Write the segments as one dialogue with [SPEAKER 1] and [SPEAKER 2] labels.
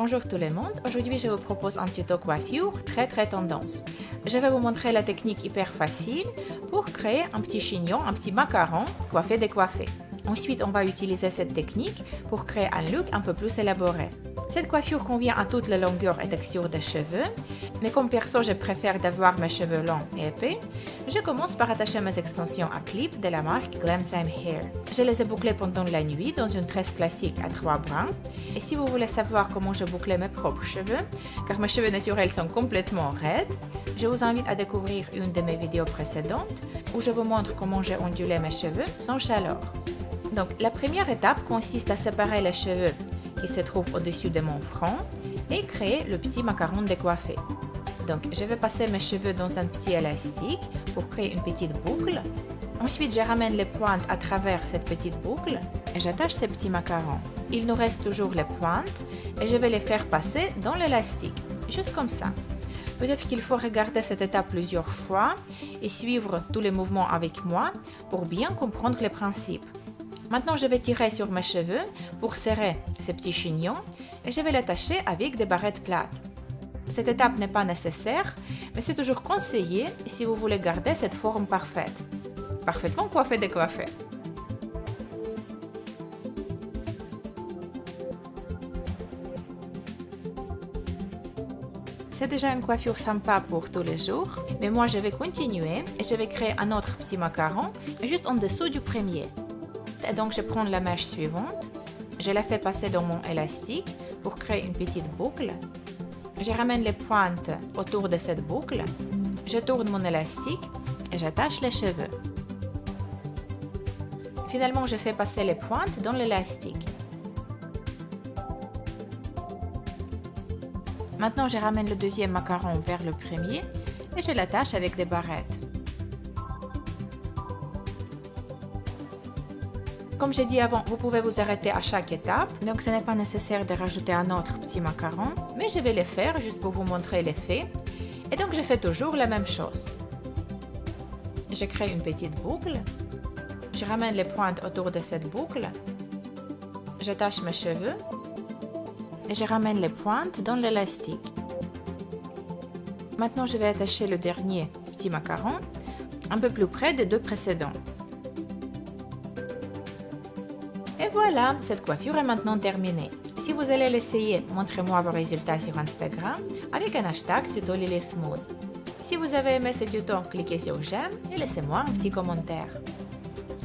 [SPEAKER 1] Bonjour tout le monde, aujourd'hui je vous propose un tuto coiffure très tendance. Je vais vous montrer la technique hyper facile pour créer un petit chignon, un petit macaron coiffé décoiffé. Ensuite on va utiliser cette technique pour créer un look un peu plus élaboré. Cette coiffure convient à toutes les longueurs et textures des cheveux, mais comme perso je préfère d'avoir mes cheveux longs et épais, je commence par attacher mes extensions à clip de la marque Glam Time Hair. Je les ai bouclées pendant la nuit dans une tresse classique à 3 brins. Et si vous voulez savoir comment je boucle mes propres cheveux, car mes cheveux naturels sont complètement raides, je vous invite à découvrir une de mes vidéos précédentes où je vous montre comment j'ai ondulé mes cheveux sans chaleur. Donc la première étape consiste à séparer les cheveux qui se trouvent au-dessus de mon front et créer le petit macaron décoiffé. Donc je vais passer mes cheveux dans un petit élastique pour créer une petite boucle. Ensuite je ramène les pointes à travers cette petite boucle et j'attache ces petits macarons. Il nous reste toujours les pointes et je vais les faire passer dans l'élastique, juste comme ça. Peut-être qu'il faut regarder cette étape plusieurs fois et suivre tous les mouvements avec moi pour bien comprendre les principes. Maintenant, je vais tirer sur mes cheveux pour serrer ces petits chignons et je vais l'attacher avec des barrettes plates. Cette étape n'est pas nécessaire, mais c'est toujours conseillé si vous voulez garder cette forme parfaite. Parfaitement coiffé décoiffé. C'est déjà une coiffure sympa pour tous les jours, mais moi je vais continuer et je vais créer un autre petit macaron juste en dessous du premier. Et donc je prends la mèche suivante, je la fais passer dans mon élastique pour créer une petite boucle. Je ramène les pointes autour de cette boucle, je tourne mon élastique et j'attache les cheveux. Finalement, je fais passer les pointes dans l'élastique. Maintenant, je ramène le deuxième macaron vers le premier et je l'attache avec des barrettes. Comme j'ai dit avant, vous pouvez vous arrêter à chaque étape, donc ce n'est pas nécessaire de rajouter un autre petit macaron, mais je vais le faire juste pour vous montrer l'effet. Et donc je fais toujours la même chose. Je crée une petite boucle, je ramène les pointes autour de cette boucle, j'attache mes cheveux et je ramène les pointes dans l'élastique. Maintenant je vais attacher le dernier petit macaron un peu plus près des deux précédents. Et voilà, cette coiffure est maintenant terminée. Si vous allez l'essayer, montrez-moi vos résultats sur Instagram avec un hashtag tuto LilySmooth. Si vous avez aimé ce tuto, cliquez sur j'aime et laissez-moi un petit commentaire.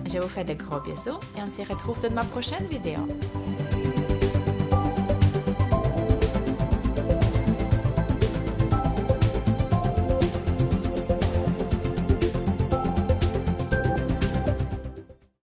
[SPEAKER 1] Je vous fais de gros bisous et on se retrouve dans ma prochaine vidéo.